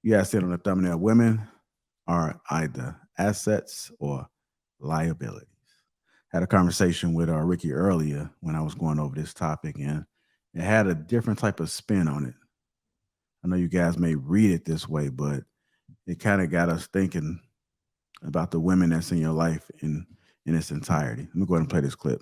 You guys see it on the thumbnail. Women are either assets or liabilities. Had a conversation with Ricky earlier when I was going over this topic, and it had a different type of spin on it. I know you guys may read it this way, but it kind of got us thinking about the women that's in your life in its entirety. Let me go ahead and play this clip.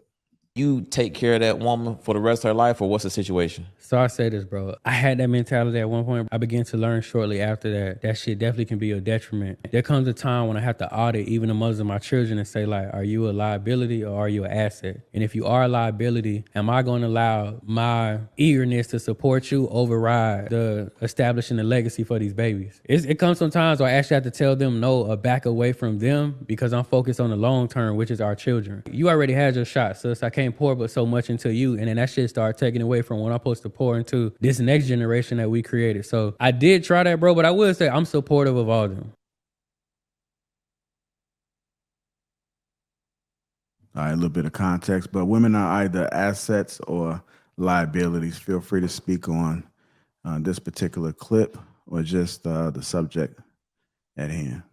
You take care of that woman for the rest of her life, or what's the situation? So I say this, bro. I had that mentality at one point. I began to learn shortly after that shit definitely can be a detriment. There comes a time when I have to audit even the mothers of my children and say, like, are you a liability or are you an asset? And if you are a liability, am I going to allow my eagerness to support you override the establishing a legacy for these babies? It comes sometimes where I actually have to tell them no or back away from them because I'm focused on the long term, which is our children. You already had your shot, sis. I can't pour but so much into you. And then that shit started taking away from what I'm supposed to pour into this next generation that we created. So I did try that, bro, but I will say I'm supportive of all of them. All right, a little bit of context, but women are either assets or liabilities. Feel free to speak on this particular clip or just the subject at hand.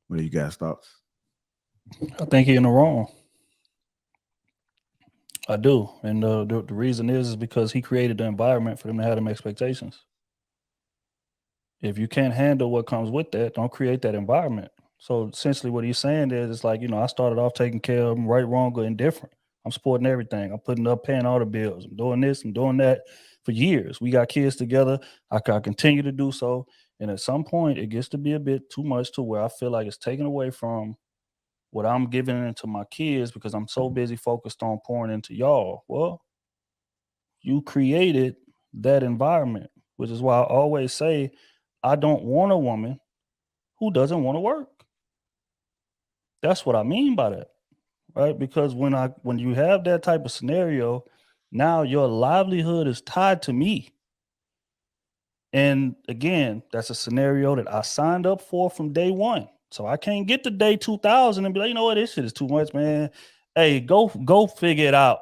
What are you guys' thoughts? I think he's in the wrong. I do. And the reason is because he created the environment for them to have them expectations. If you can't handle what comes with that, don't create that environment. So essentially what he's saying is, it's like, I started off taking care of them, right, wrong, or indifferent. I'm supporting everything. I'm putting up, paying all the bills. I'm doing this, I'm doing that for years. We got kids together. I continue to do so. And at some point, it gets to be a bit too much to where I feel like it's taken away from what I'm giving into my kids because I'm so busy focused on pouring into y'all. Well, you created that environment, which is why I always say I don't want a woman who doesn't want to work. That's what I mean by that, right? Because when you have that type of scenario, now your livelihood is tied to me. And again, that's a scenario that I signed up for from day one. So I can't get to day 2000 and be like, you know what, this shit is too much, man. Hey, go figure it out.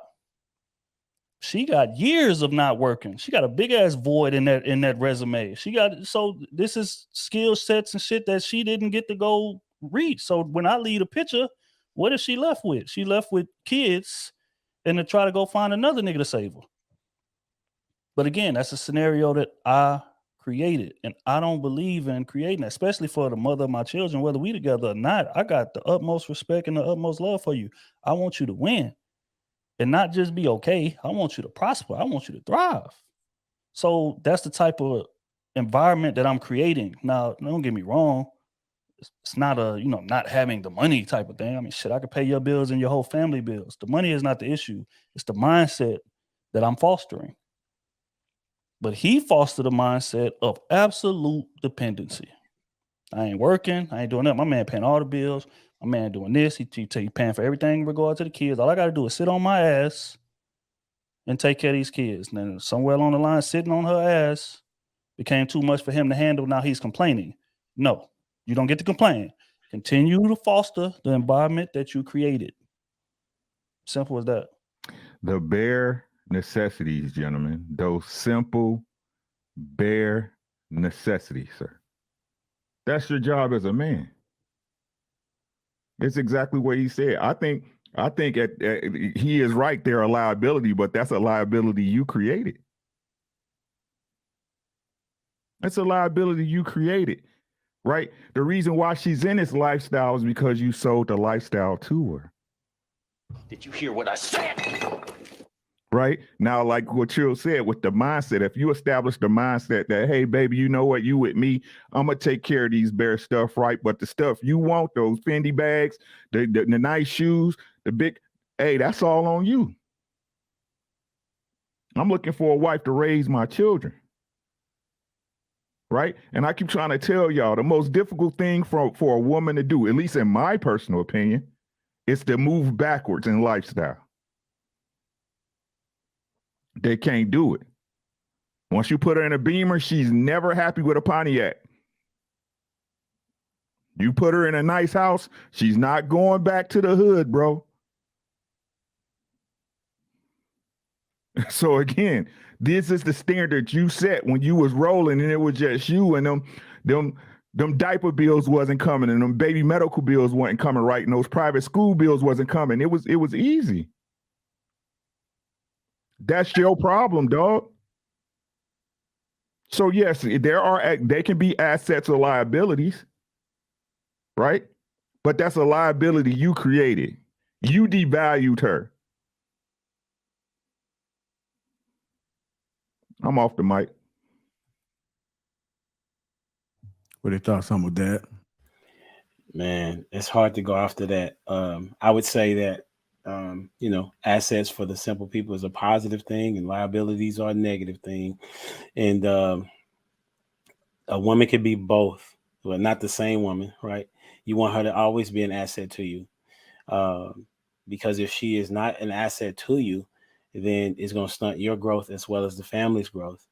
She got years of not working. She got a big ass void in that resume. So this is skill sets and shit that she didn't get to go reach. So when I leave a picture, what is she left with? She left with kids and to try to go find another nigga to save her. But again, that's a scenario that I created, and I don't believe in creating that, especially for the mother of my children, whether we together or not. I got the utmost respect and the utmost love for you. I want you to win and not just be okay. I want you to prosper. I want you to thrive. So that's the type of environment that I'm creating. Now, don't get me wrong. It's not a, not having the money type of thing. I mean, shit, I could pay your bills and your whole family bills. The money is not the issue. It's the mindset that I'm fostering. But he fostered a mindset of absolute dependency. I ain't working. I ain't doing that. My man paying all the bills. My man doing this. He paying for everything in regard to the kids. All I got to do is sit on my ass and take care of these kids. And then somewhere along the line, sitting on her ass became too much for him to handle. Now he's complaining. No, you don't get to complain. Continue to foster the environment that you created. Simple as that. The bare necessities, gentlemen. Those simple, bare necessities, sir. That's your job as a man. It's exactly what he said. I think he is right. They're a liability, but that's a liability you created. That's a liability you created, right? The reason why she's in this lifestyle is because you sold the lifestyle to her. Did you hear what I said? Right? Now, like what Chill said with the mindset, if you establish the mindset that, hey, baby, you know what, you with me, I'm going to take care of these bare stuff, right? But the stuff you want, those Fendi bags, the nice shoes, the big, hey, that's all on you. I'm looking for a wife to raise my children. Right? And I keep trying to tell y'all, the most difficult thing for a woman to do, at least in my personal opinion, is to move backwards in lifestyle. They can't do it. Once you put her in a Beamer, she's never happy with a Pontiac. You put her in a nice house, she's not going back to the hood, bro. So again, this is the standard you set when you was rolling and it was just you and them Them diaper bills wasn't coming, and them baby medical bills weren't coming right, and those private school bills wasn't coming. It was easy. That's your problem, dog. So yes, they can be assets or liabilities, right? But that's a liability you created. You devalued her. I'm off the mic. What are your thoughts on with that? Man, it's hard to go after that. I would say that assets for the simple people is a positive thing, and liabilities are a negative thing. And a woman can be both, but not the same woman, right? You want her to always be an asset to you, because if she is not an asset to you, then it's going to stunt your growth as well as the family's growth.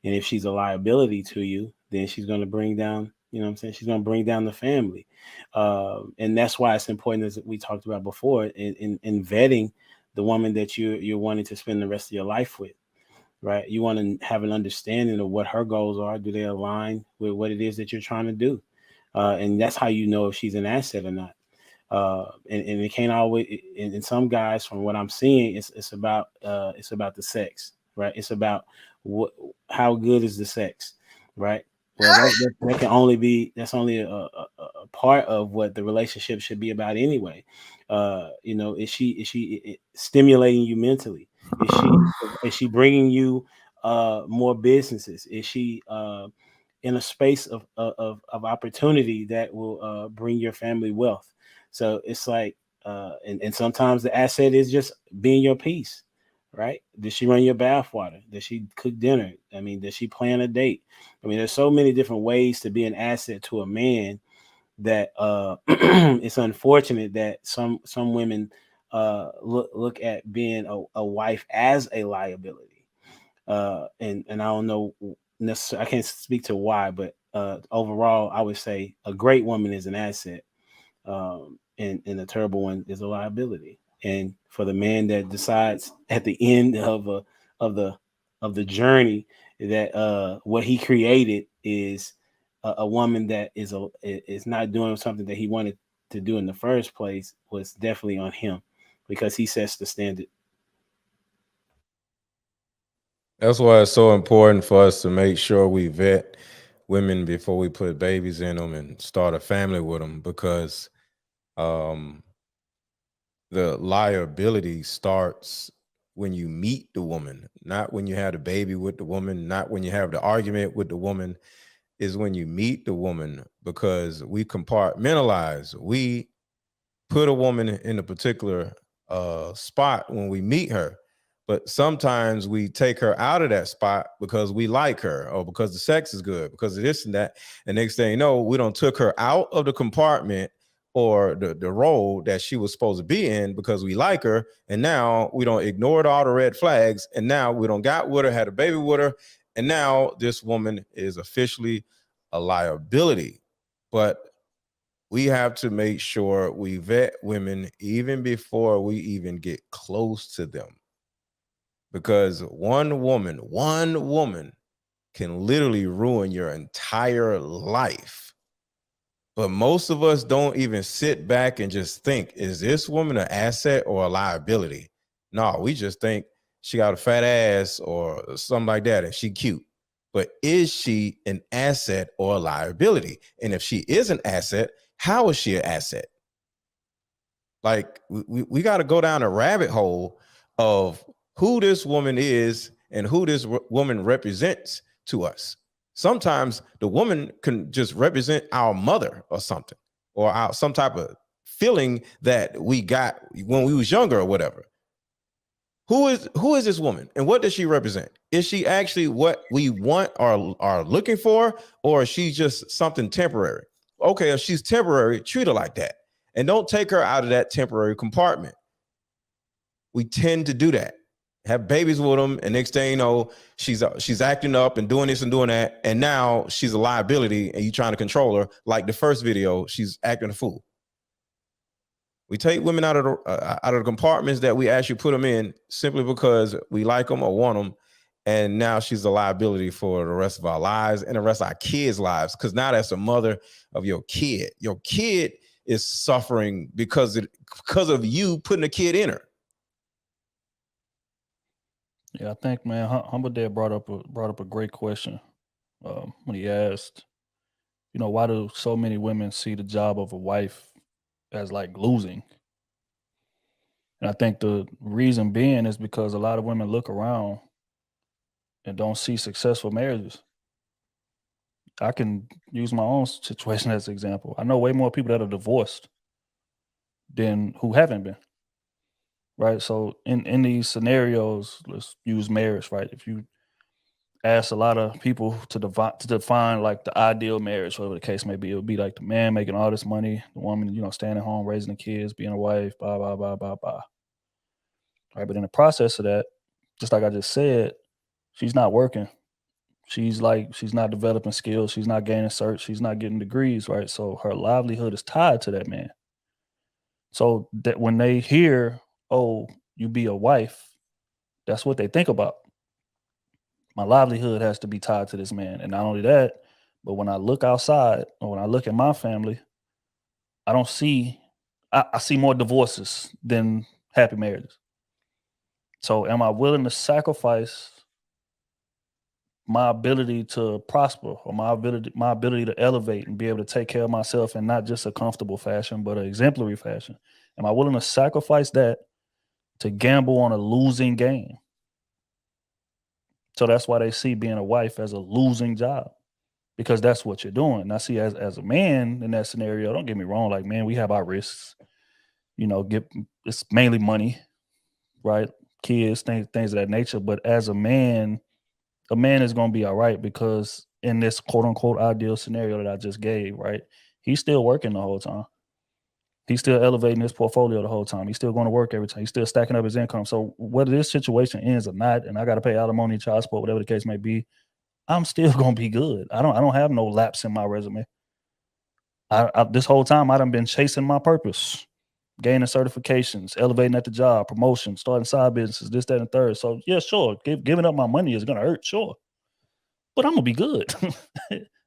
And if she's a liability to you, then she's going to bring down, she's going to bring down the family. And that's why it's important, as we talked about before, in vetting the woman that you're wanting to spend the rest of your life with, right? You want to have an understanding of what her goals are. Do they align with what it is that you're trying to do? And that's how you know if she's an asset or not. And it can't always, in some guys, from what I'm seeing, it's about the sex, right? It's about how good is the sex, right? Well, that can only be, that's only a part of what the relationship should be about anyway. Is she stimulating you mentally? Is she bringing you more businesses? Is she in a space of opportunity that will bring your family wealth? So it's like, and sometimes the asset is just being your piece, right? Does she run your bath water? Does she cook dinner? I mean, does she plan a date? I mean, there's so many different ways to be an asset to a man that it's unfortunate that some women look at being a wife as a liability. And I don't know necessarily, I can't speak to why, but overall, I would say a great woman is an asset. And a terrible one is a liability. And for the man that decides at the end of the journey that what he created is a woman that is not doing something that he wanted to do in the first place, was definitely on him, because he sets the standard. That's why it's so important for us to make sure we vet women before we put babies in them and start a family with them, because the liability starts when you meet the woman, not when you have the baby with the woman, not when you have the argument with the woman, is when you meet the woman, because we compartmentalize. We put a woman in a particular spot when we meet her, but sometimes we take her out of that spot because we like her, or because the sex is good, because of this and that. And next thing you know, we don't took her out of the compartment or the role that she was supposed to be in because we like her. And now we don't ignored all the red flags. And now we don't got with her, had a baby with her. And now this woman is officially a liability. But we have to make sure we vet women even before we even get close to them. Because one woman can literally ruin your entire life. But most of us don't even sit back and just think, is this woman an asset or a liability? No, we just think she got a fat ass or something like that, and she cute. But is she an asset or a liability? And if she is an asset, how is she an asset? Like, we got to go down a rabbit hole of who this woman is and who this woman represents to us. Sometimes the woman can just represent our mother or something, or some type of feeling that we got when we was younger or whatever. Who is this woman, and what does she represent? Is she actually what we want or are looking for, or is she just something temporary? Okay, if she's temporary, treat her like that, and don't take her out of that temporary compartment. We tend to do that. Have babies with them, and next thing you know, she's acting up and doing this and doing that, and now she's a liability, and you trying to control her. Like the first video, she's acting a fool. We take women out of the compartments that we actually put them in simply because we like them or want them, And now she's a liability for the rest of our lives and the rest of our kids' lives. Because now that's the mother of your kid. Your kid is suffering because of you putting a kid in her. Yeah, I think, man, Humble Dad brought up a great question when he asked, why do so many women see the job of a wife as like losing? And I think the reason being is because a lot of women look around and don't see successful marriages. I can use my own situation as an example. I know way more people that are divorced than who haven't been. Right. So in these scenarios, let's use marriage, right? If you ask a lot of people to define like the ideal marriage, whatever the case may be, it would be like the man making all this money, the woman, staying at home, raising the kids, being a wife, blah, blah, blah, blah, blah. Right. But in the process of that, just like I just said, she's not working. She's not developing skills. She's not gaining certs. She's not getting degrees. Right. So her livelihood is tied to that man. So that when they hear, oh, you be a wife, that's what they think about. My livelihood has to be tied to this man. And not only that, but when I look outside or when I look at my family, I see more divorces than happy marriages. So am I willing to sacrifice my ability to prosper or my ability to elevate and be able to take care of myself in not just a comfortable fashion, but an exemplary fashion? Am I willing to sacrifice that to gamble on a losing game? So that's why they see being a wife as a losing job, because that's what you're doing. Now, see, as a man in that scenario, don't get me wrong, like, man, we have our risks, it's mainly money, right? Kids, things of that nature. But as a man is going to be all right, because in this quote unquote ideal scenario that I just gave, right, he's still working the whole time. He's still elevating his portfolio the whole time. He's still going to work every time. He's still stacking up his income. So whether this situation ends or not, and I got to pay alimony, child support, whatever the case may be, I'm still going to be good. I don't have no lapse in my resume. This whole time I done been chasing my purpose, gaining certifications, elevating at the job, promotion, starting side businesses, this, that, and third. So yeah, sure, giving up my money is going to hurt, sure, but I'm gonna be good.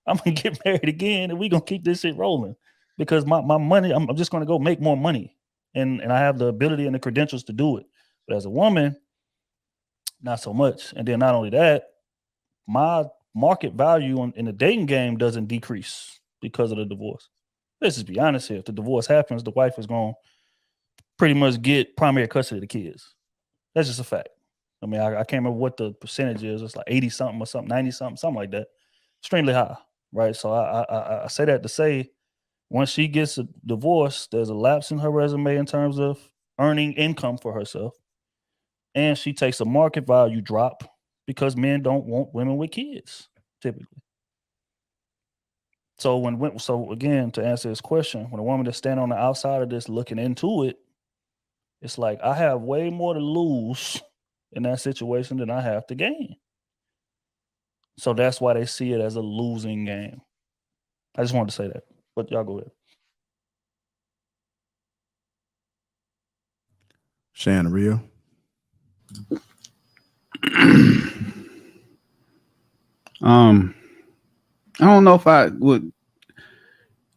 I'm gonna get married again, and we gonna keep this shit rolling, because my money, I'm just gonna go make more money, and I have the ability and the credentials to do it. But as a woman, not so much. And then not only that, my market value in the dating game doesn't decrease because of the divorce. Let's just be honest here. If the divorce happens, the wife is going to pretty much get primary custody of the kids. That's just a fact. I mean, I can't remember what the percentage is. It's like 80 something or something, 90 something, something like that. Extremely high, right? So I say that to say, once she gets a divorce, there's a lapse in her resume in terms of earning income for herself. And she takes a market value drop because men don't want women with kids, typically. So again, to answer this question, when a woman is standing on the outside of this looking into it, it's like, I have way more to lose in that situation than I have to gain. So that's why they see it as a losing game. I just wanted to say that, but y'all go ahead. Shannon Rio. I don't know if I would.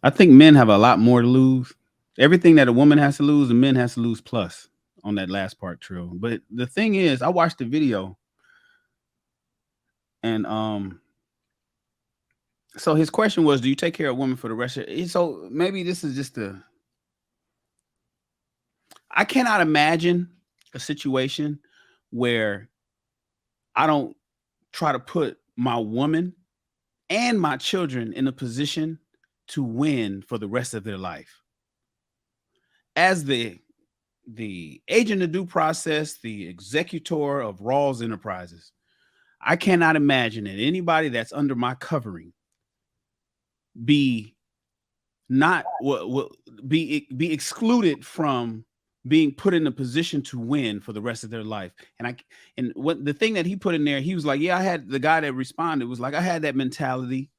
I think men have a lot more to lose. Everything that a woman has to lose, a man has to lose plus on that last part, Trill. But the thing is, I watched the video, and so his question was, do you take care of women for the rest of it? So maybe this is just I cannot imagine a situation where I don't try to put my woman and my children in a position to win for the rest of their life. As the agent of due process, the executor of Rawls Enterprises, I cannot imagine that anybody that's under my covering be excluded from being put in a position to win for the rest of their life. And what the thing that he put in there, he was like, yeah, I had the guy that responded was like, I had that mentality,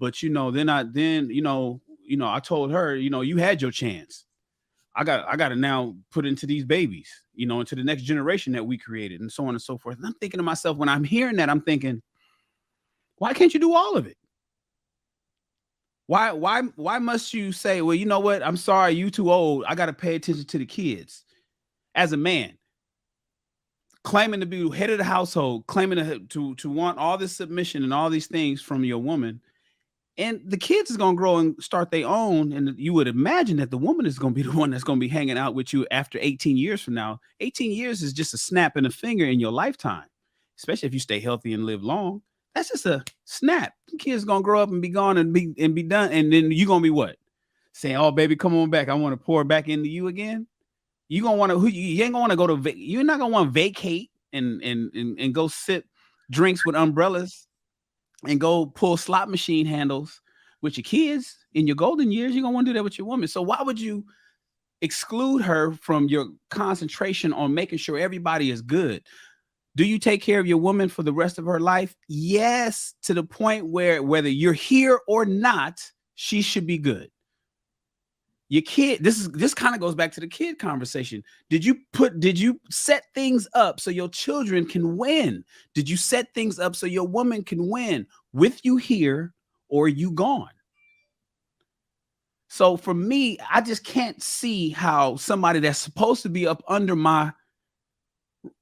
but then I told her, you had your chance. I got to now put into these babies, you know, into the next generation that we created, and so on and so forth. And I'm thinking to myself, when I'm hearing that, I'm thinking, why can't you do all of it? Why must you say, well, you know what? I'm sorry, you too old. I got to pay attention to the kids. As a man, claiming to be head of the household, claiming to want all this submission and all these things from your woman, and the kids is gonna grow and start their own, and you would imagine that the woman is gonna be the one that's gonna be hanging out with you after 18 years from now. 18 years is just a snap in a finger in your lifetime, especially if you stay healthy and live long. That's just a snap. The kids gonna grow up and be gone and be done, and then you gonna be what? Saying, "Oh, baby, come on back. I want to pour back into you again." You gonna want to? You ain't gonna want to go to. You're not gonna want to vacate and go sip drinks with umbrellas and go pull slot machine handles with your kids in your golden years. You're gonna want to do that with your woman. So why would you exclude her from your concentration on making sure everybody is good? Do you take care of your woman for the rest of her life? Yes, to the point where whether you're here or not, she should be good. Your kid, this kind of goes back to the kid conversation. Did you set things up so your children can win? Did you set things up so your woman can win with you here or you gone? So for me, I just can't see how somebody that's supposed to be up under my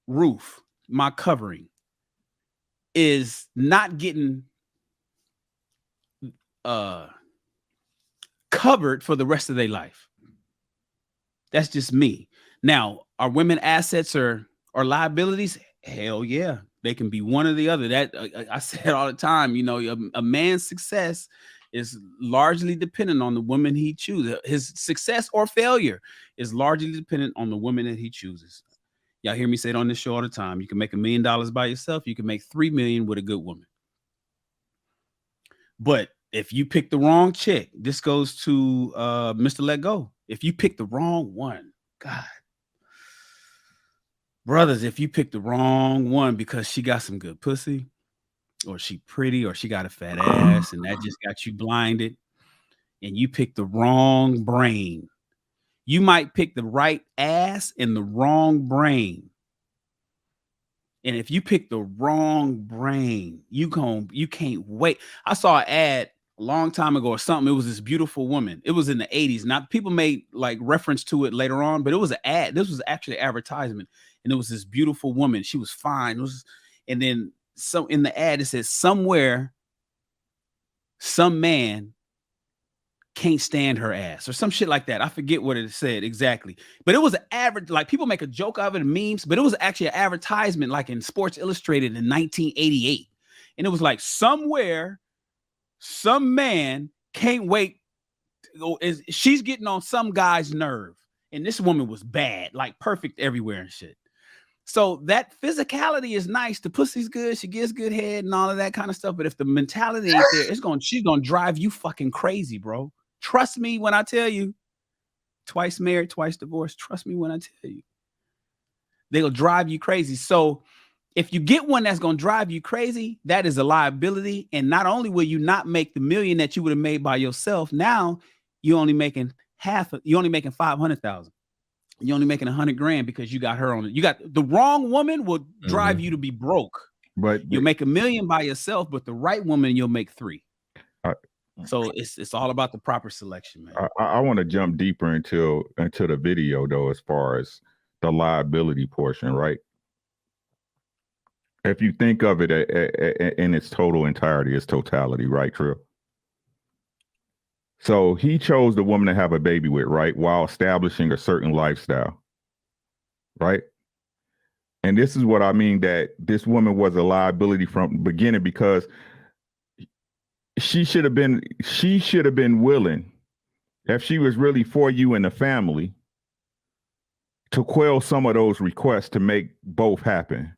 roof, my covering, is not getting covered for the rest of their life. That's just me. Now, are women assets or liabilities? Hell yeah, they can be one or the other. That I said all the time. You know, a man's success is largely dependent on the woman he chooses. His success or failure is largely dependent on the woman that he chooses. Y'all hear me say it on this show all the time. You can make $1 million by yourself. You can make 3 million with a good woman. But if you pick the wrong chick, this goes to Mr. Let Go. If you pick the wrong one, God, brothers, if you pick the wrong one because she got some good pussy, or she pretty, or she got a fat ass, and that just got you blinded, and you pick the wrong brain, you might pick the right ass and the wrong brain. And if you pick the wrong brain, you can't wait. I saw an ad a long time ago or something. It was this beautiful woman. It was in the 80s. Now, people made like reference to it later on, but it was an ad. This was actually an advertisement. And it was this beautiful woman. She was fine. And then so in the ad, it says somewhere, some man can't stand her ass or some shit like that. I forget what it said exactly, but it was an average, like people make a joke of it in memes, but it was actually an advertisement like in Sports Illustrated in 1988. And it was like somewhere, some man can't wait. She's getting on some guy's nerve. And this woman was bad, like perfect everywhere and shit. So that physicality is nice. The pussy's good. She gives good head and all of that kind of stuff. But if the mentality ain't there, she's going to drive you fucking crazy, bro. Trust me when I tell you, twice married, twice divorced. Trust me when I tell you, they'll drive you crazy. So if you get one that's going to drive you crazy, that is a liability. And not only will you not make the million that you would have made by yourself, now you're only making you're only making 500,000. You're only making 100 grand because you got her on it. You got the wrong woman will drive you to be broke. But you'll make $1 million by yourself, but the right woman, you'll make 3. So it's all about the proper selection, man. I want to jump deeper into the video though, as far as the liability portion, right? If you think of it in its total entirety, its totality, right, Trill? So he chose the woman to have a baby with, right, while establishing a certain lifestyle, right? And this is what I mean, that this woman was a liability from the beginning, because she should have been willing, if she was really for you and the family, to quell some of those requests to make both happen.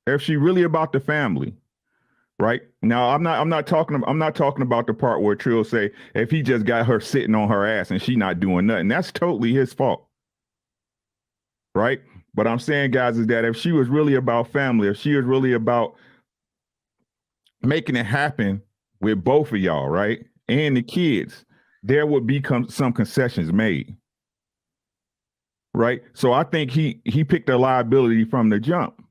If she really about the family, right? Now, I'm not talking about the part where Trill say if he just got her sitting on her ass and she not doing nothing, that's totally his fault, right? But I'm saying, guys, is that if she was really about family, if she was really about making it happen with both of y'all, right, and the kids, there would be some concessions made. Right. So I think he picked a liability from the jump.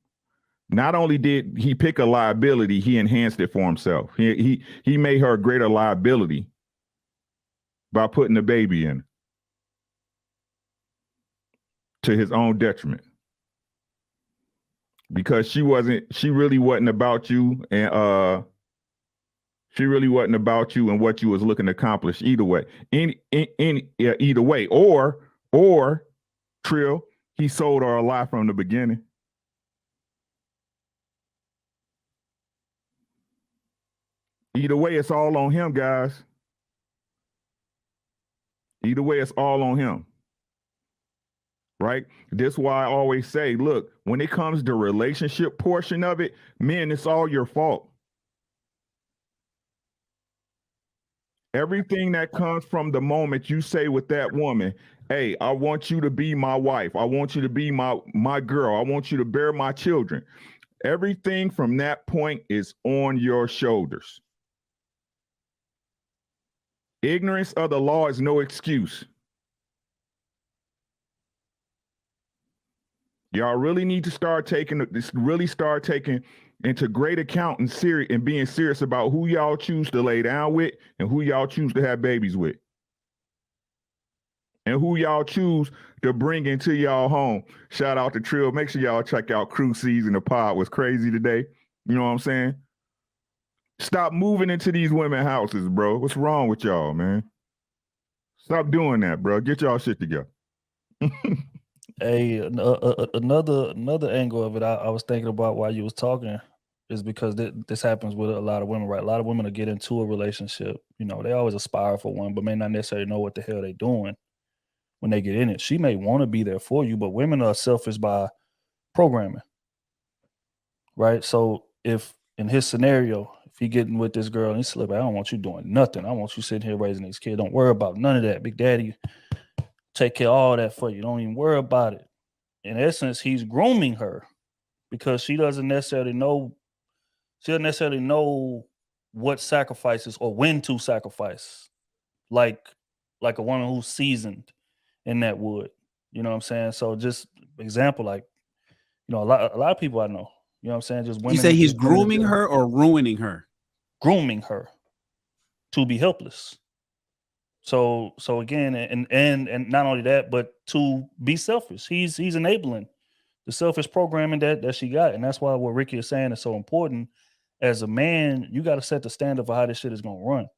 Not only did he pick a liability, he enhanced it for himself. He made her a greater liability by putting the baby in to his own detriment. Because she really wasn't about you, and she really wasn't about you and what you was looking to accomplish either way. Either way. Or Trill, he sold her a lie from the beginning. Either way, it's all on him, guys. Either way, it's all on him. Right? This is why I always say, look, when it comes to relationship portion of it, men, it's all your fault. Everything that comes from the moment you say with that woman, hey, I want you to be my wife. I want you to be my girl. I want you to bear my children. Everything from that point is on your shoulders. Ignorance of the law is no excuse. Y'all really need to start taking into great account and being serious about who y'all choose to lay down with and who y'all choose to have babies with. And who y'all choose to bring into y'all home. Shout out to Trill. Make sure y'all check out Crew Season. The pod was crazy today. You know what I'm saying? Stop moving into these women's houses, bro. What's wrong with y'all, man? Stop doing that, bro. Get y'all shit together. Hey, another angle of it I was thinking about while you was talking is because this happens with a lot of women, right? A lot of women will get into a relationship. You know, they always aspire for one, but may not necessarily know what the hell they're doing when they get in it. She may want to be there for you, but women are selfish by programming, right? So if in his scenario, if he getting with this girl and he's like, I don't want you doing nothing. I want you sitting here raising these kids. Don't worry about none of that. Big Daddy take care of all that for you. Don't even worry about it. In essence, he's grooming her because she doesn't necessarily know what sacrifices or when to sacrifice, like a woman who's seasoned in that wood. You know what I'm saying? So just example, like, you know, a lot of people I know, you know what I'm saying? Just women. You say he's grooming her or ruining her? Grooming her to be helpless. So again, and not only that, but to be selfish. He's enabling the selfish programming that she got. And that's why what Ricky is saying is so important. As a man, you got to set the standard for how this shit is gonna run.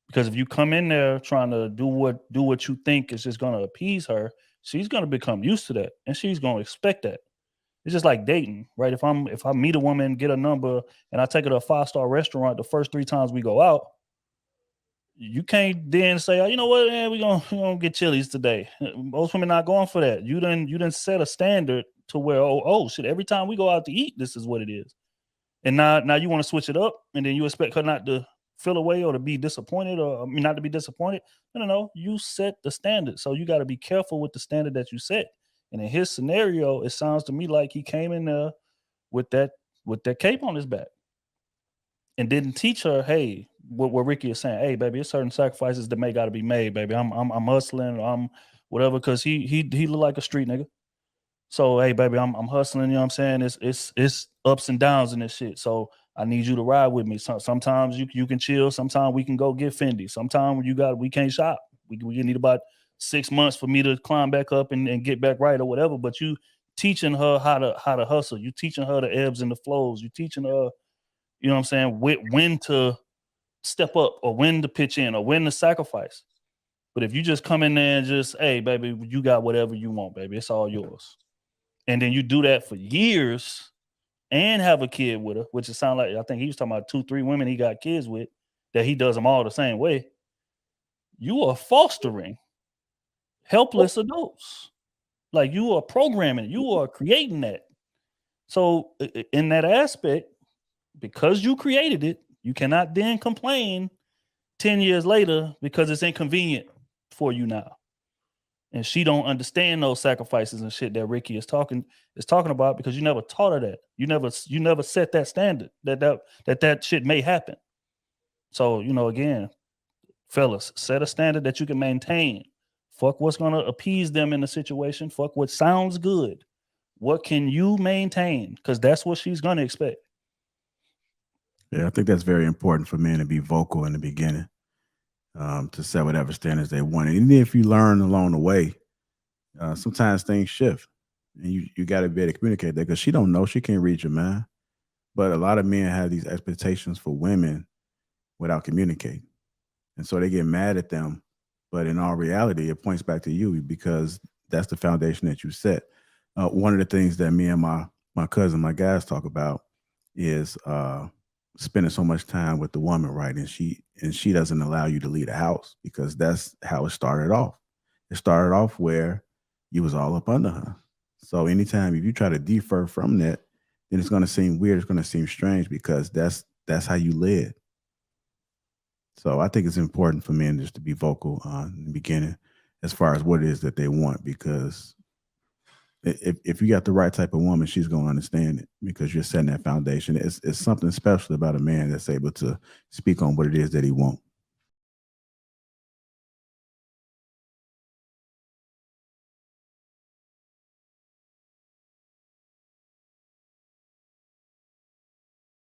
Because if you come in there trying to do what you think is just gonna appease her, she's gonna become used to that and she's gonna expect that. It's just like dating, right? If I meet a woman, get a number, and I take her to a 5-star restaurant the first 3 times we go out, you can't then say, oh, you know what, man, we gonna get Chili's today. Most women not going for that. You didn't set a standard to where, oh shit, every time we go out to eat, this is what it is. And now you want to switch it up, and then you expect her not to feel away or to be disappointed, or not to be disappointed. No. You set the standard. So you got to be careful with the standard that you set. And in his scenario, it sounds to me like he came in there with that cape on his back and didn't teach her, hey, what Ricky is saying, hey, baby, there's certain sacrifices that may got to be made, baby. I'm hustling, or I'm whatever, because he look like a street nigga. So, hey, baby, I'm hustling. You know what I'm saying? It's ups and downs in this shit. So I need you to ride with me. Sometimes you can chill. Sometimes we can go get Fendi. Sometimes we can't shop. We need about 6 months for me to climb back up and get back right or whatever. But you teaching her how to hustle. You teaching her the ebbs and the flows. You teaching her, you know what I'm saying, when to step up or when to pitch in or when to sacrifice. But if you just come in there and just, hey, baby, you got whatever you want, baby. It's all yours. And then you do that for years and have a kid with her, which it sounds like, I think he was talking about 2-3 women he got kids with, that he does them all the same way. You are fostering helpless adults. Like, you are programming, you are creating that. So in that aspect, because you created it, you cannot then complain 10 years later because it's inconvenient for you now. And she don't understand those sacrifices and shit that Ricky is talking about, because you never taught her that. You never set that standard that shit may happen. So, you know, again, Fellas, set a standard that you can maintain. Fuck what's gonna appease them in the situation. Fuck what sounds good. What can you maintain? Because that's what she's gonna expect. Yeah, I think that's very important for men to be vocal in the beginning, to set whatever standards they want. And even if you learn along the way, sometimes things shift, and you got to be able to communicate that because she don't know, she can't read your mind. But a lot of men have these expectations for women without communicating, and so they get mad at them. But in all reality, it points back to you because that's the foundation that you set. One of the things that me and my cousin, my guys, talk about is spending so much time with the woman, right? And she doesn't allow you to leave the house because that's how it started off. It started off where you was all up under her. So anytime if you try to defer from that, then it's going to seem weird. It's going to seem strange because that's how you led. So I think it's important for men just to be vocal in the beginning as far as what it is that they want, because if you got the right type of woman, she's going to understand it because you're setting that foundation. It's something special about a man that's able to speak on what it is that he wants.